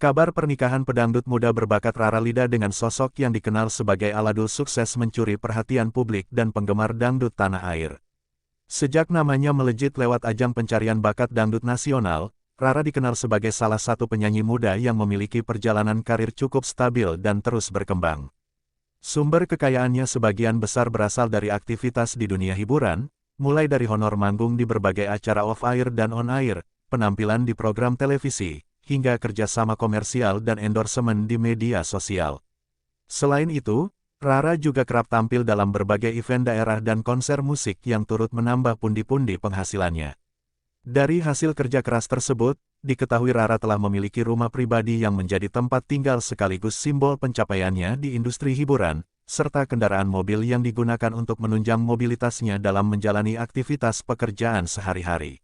Kabar pernikahan pedangdut muda berbakat Rara Lida dengan sosok yang dikenal sebagai aladul sukses mencuri perhatian publik dan penggemar dangdut tanah air. Sejak namanya melejit lewat ajang pencarian bakat dangdut nasional, Rara dikenal sebagai salah satu penyanyi muda yang memiliki perjalanan karir cukup stabil dan terus berkembang. Sumber kekayaannya sebagian besar berasal dari aktivitas di dunia hiburan, mulai dari honor manggung di berbagai acara off-air dan on-air, penampilan di program televisi, hingga kerjasama komersial dan endorsement di media sosial. Selain itu, Rara juga kerap tampil dalam berbagai event daerah dan konser musik yang turut menambah pundi-pundi penghasilannya. Dari hasil kerja keras tersebut, diketahui Rara telah memiliki rumah pribadi yang menjadi tempat tinggal sekaligus simbol pencapaiannya di industri hiburan, serta kendaraan mobil yang digunakan untuk menunjang mobilitasnya dalam menjalani aktivitas pekerjaan sehari-hari.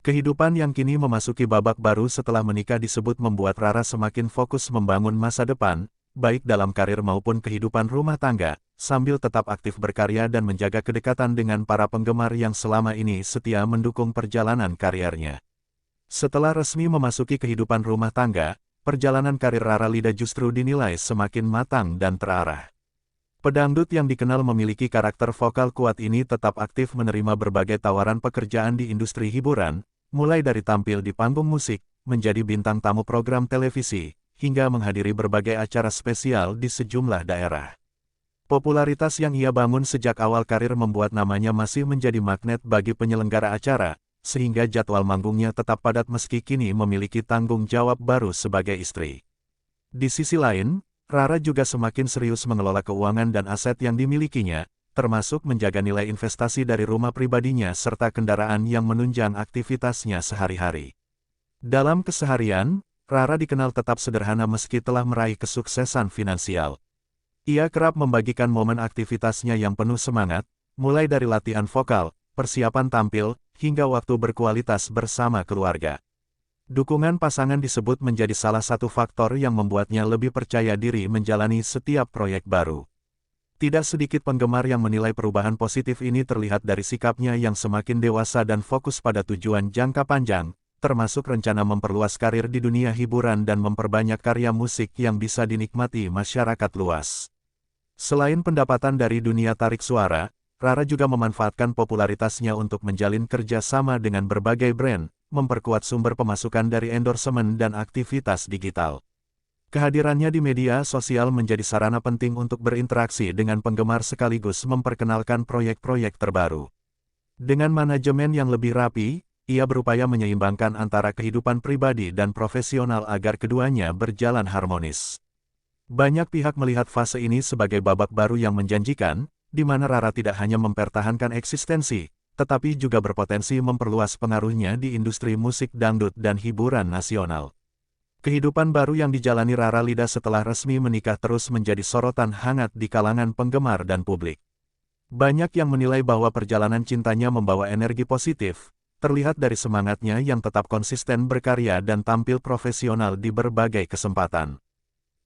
Kehidupan yang kini memasuki babak baru setelah menikah disebut membuat Rara semakin fokus membangun masa depan, baik dalam karir maupun kehidupan rumah tangga, sambil tetap aktif berkarya dan menjaga kedekatan dengan para penggemar yang selama ini setia mendukung perjalanan karirnya. Setelah resmi memasuki kehidupan rumah tangga, perjalanan karir Rara Lida justru dinilai semakin matang dan terarah. Pedangdut yang dikenal memiliki karakter vokal kuat ini tetap aktif menerima berbagai tawaran pekerjaan di industri hiburan, mulai dari tampil di panggung musik, menjadi bintang tamu program televisi, hingga menghadiri berbagai acara spesial di sejumlah daerah. Popularitas yang ia bangun sejak awal karir membuat namanya masih menjadi magnet bagi penyelenggara acara, sehingga jadwal manggungnya tetap padat meski kini memiliki tanggung jawab baru sebagai istri. Di sisi lain, Rara juga semakin serius mengelola keuangan dan aset yang dimilikinya, termasuk menjaga nilai investasi dari rumah pribadinya serta kendaraan yang menunjang aktivitasnya sehari-hari. Dalam keseharian, Rara dikenal tetap sederhana meski telah meraih kesuksesan finansial. Ia kerap membagikan momen aktivitasnya yang penuh semangat, mulai dari latihan vokal, persiapan tampil, hingga waktu berkualitas bersama keluarga. Dukungan pasangan disebut menjadi salah satu faktor yang membuatnya lebih percaya diri menjalani setiap proyek baru. Tidak sedikit penggemar yang menilai perubahan positif ini terlihat dari sikapnya yang semakin dewasa dan fokus pada tujuan jangka panjang, termasuk rencana memperluas karir di dunia hiburan dan memperbanyak karya musik yang bisa dinikmati masyarakat luas. Selain pendapatan dari dunia tarik suara, Rara juga memanfaatkan popularitasnya untuk menjalin kerja sama dengan berbagai brand, memperkuat sumber pemasukan dari endorsement dan aktivitas digital. Kehadirannya di media sosial menjadi sarana penting untuk berinteraksi dengan penggemar sekaligus memperkenalkan proyek-proyek terbaru. Dengan manajemen yang lebih rapi, ia berupaya menyeimbangkan antara kehidupan pribadi dan profesional agar keduanya berjalan harmonis. Banyak pihak melihat fase ini sebagai babak baru yang menjanjikan, di mana Rara tidak hanya mempertahankan eksistensi, tetapi juga berpotensi memperluas pengaruhnya di industri musik dangdut dan hiburan nasional. Kehidupan baru yang dijalani Rara Lida setelah resmi menikah terus menjadi sorotan hangat di kalangan penggemar dan publik. Banyak yang menilai bahwa perjalanan cintanya membawa energi positif, terlihat dari semangatnya yang tetap konsisten berkarya dan tampil profesional di berbagai kesempatan.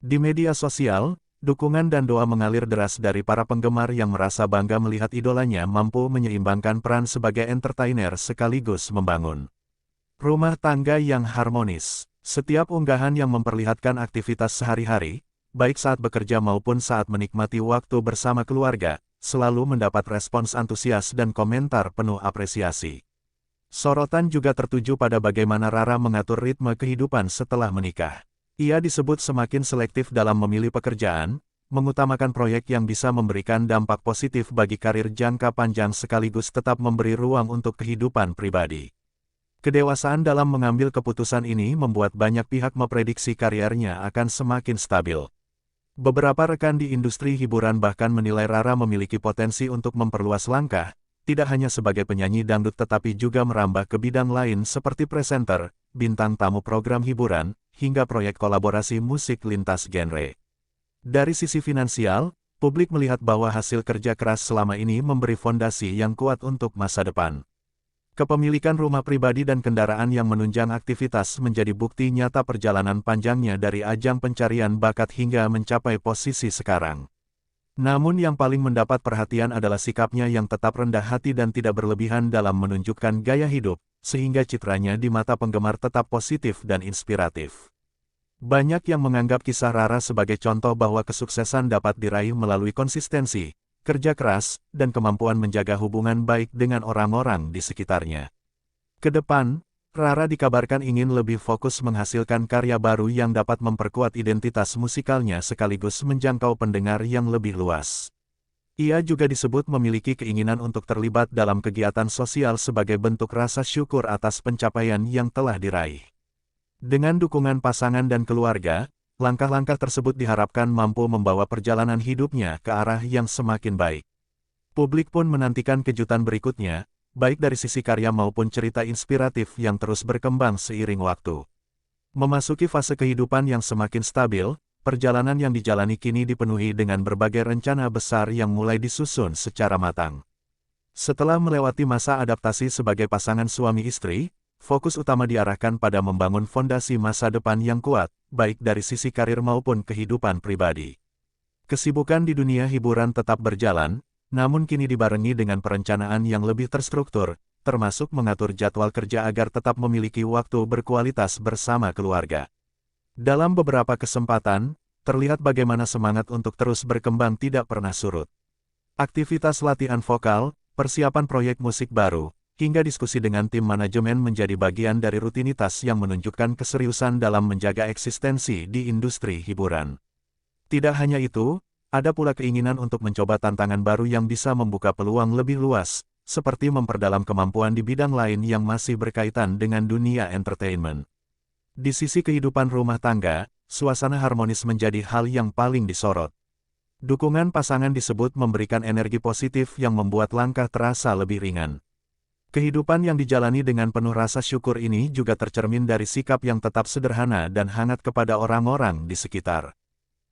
Di media sosial, dukungan dan doa mengalir deras dari para penggemar yang merasa bangga melihat idolanya mampu menyeimbangkan peran sebagai entertainer sekaligus membangun rumah tangga yang harmonis. Setiap unggahan yang memperlihatkan aktivitas sehari-hari, baik saat bekerja maupun saat menikmati waktu bersama keluarga, selalu mendapat respons antusias dan komentar penuh apresiasi. Sorotan juga tertuju pada bagaimana Rara mengatur ritme kehidupan setelah menikah. Ia disebut semakin selektif dalam memilih pekerjaan, mengutamakan proyek yang bisa memberikan dampak positif bagi karir jangka panjang sekaligus tetap memberi ruang untuk kehidupan pribadi. Kedewasaan dalam mengambil keputusan ini membuat banyak pihak memprediksi karirnya akan semakin stabil. Beberapa rekan di industri hiburan bahkan menilai Rara memiliki potensi untuk memperluas langkah, tidak hanya sebagai penyanyi dangdut tetapi juga merambah ke bidang lain seperti presenter, bintang tamu program hiburan, hingga proyek kolaborasi musik lintas genre. Dari sisi finansial, publik melihat bahwa hasil kerja keras selama ini memberi fondasi yang kuat untuk masa depan. Kepemilikan rumah pribadi dan kendaraan yang menunjang aktivitas menjadi bukti nyata perjalanan panjangnya dari ajang pencarian bakat hingga mencapai posisi sekarang. Namun yang paling mendapat perhatian adalah sikapnya yang tetap rendah hati dan tidak berlebihan dalam menunjukkan gaya hidup, sehingga citranya di mata penggemar tetap positif dan inspiratif. Banyak yang menganggap kisah Rara sebagai contoh bahwa kesuksesan dapat diraih melalui konsistensi, kerja keras, dan kemampuan menjaga hubungan baik dengan orang-orang di sekitarnya. Kedepan, Rara dikabarkan ingin lebih fokus menghasilkan karya baru yang dapat memperkuat identitas musikalnya sekaligus menjangkau pendengar yang lebih luas. Ia juga disebut memiliki keinginan untuk terlibat dalam kegiatan sosial sebagai bentuk rasa syukur atas pencapaian yang telah diraih. Dengan dukungan pasangan dan keluarga, langkah-langkah tersebut diharapkan mampu membawa perjalanan hidupnya ke arah yang semakin baik. Publik pun menantikan kejutan berikutnya, baik dari sisi karya maupun cerita inspiratif yang terus berkembang seiring waktu. Memasuki fase kehidupan yang semakin stabil, perjalanan yang dijalani kini dipenuhi dengan berbagai rencana besar yang mulai disusun secara matang. Setelah melewati masa adaptasi sebagai pasangan suami istri, fokus utama diarahkan pada membangun fondasi masa depan yang kuat, baik dari sisi karir maupun kehidupan pribadi. Kesibukan di dunia hiburan tetap berjalan, namun kini dibarengi dengan perencanaan yang lebih terstruktur, termasuk mengatur jadwal kerja agar tetap memiliki waktu berkualitas bersama keluarga. Dalam beberapa kesempatan, terlihat bagaimana semangat untuk terus berkembang tidak pernah surut. Aktivitas latihan vokal, persiapan proyek musik baru, hingga diskusi dengan tim manajemen menjadi bagian dari rutinitas yang menunjukkan keseriusan dalam menjaga eksistensi di industri hiburan. Tidak hanya itu, ada pula keinginan untuk mencoba tantangan baru yang bisa membuka peluang lebih luas, seperti memperdalam kemampuan di bidang lain yang masih berkaitan dengan dunia entertainment. Di sisi kehidupan rumah tangga, suasana harmonis menjadi hal yang paling disorot. Dukungan pasangan disebut memberikan energi positif yang membuat langkah terasa lebih ringan. Kehidupan yang dijalani dengan penuh rasa syukur ini juga tercermin dari sikap yang tetap sederhana dan hangat kepada orang-orang di sekitar.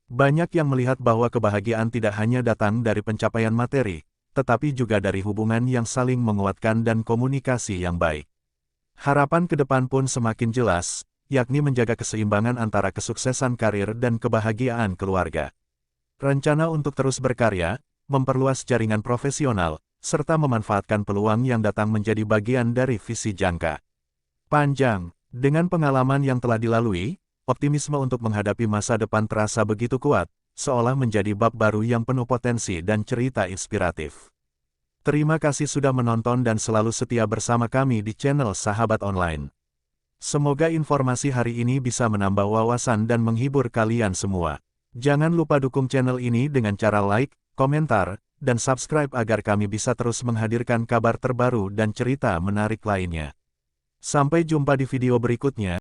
Banyak yang melihat bahwa kebahagiaan tidak hanya datang dari pencapaian materi, tetapi juga dari hubungan yang saling menguatkan dan komunikasi yang baik. Harapan ke depan pun semakin jelas, yakni menjaga keseimbangan antara kesuksesan karir dan kebahagiaan keluarga. Rencana untuk terus berkarya, memperluas jaringan profesional, serta memanfaatkan peluang yang datang menjadi bagian dari visi jangka panjang. Dengan pengalaman yang telah dilalui, optimisme untuk menghadapi masa depan terasa begitu kuat, seolah menjadi bab baru yang penuh potensi dan cerita inspiratif. Terima kasih sudah menonton dan selalu setia bersama kami di channel Sahabat Online. Semoga informasi hari ini bisa menambah wawasan dan menghibur kalian semua. Jangan lupa dukung channel ini dengan cara like, komentar, dan subscribe agar kami bisa terus menghadirkan kabar terbaru dan cerita menarik lainnya. Sampai jumpa di video berikutnya.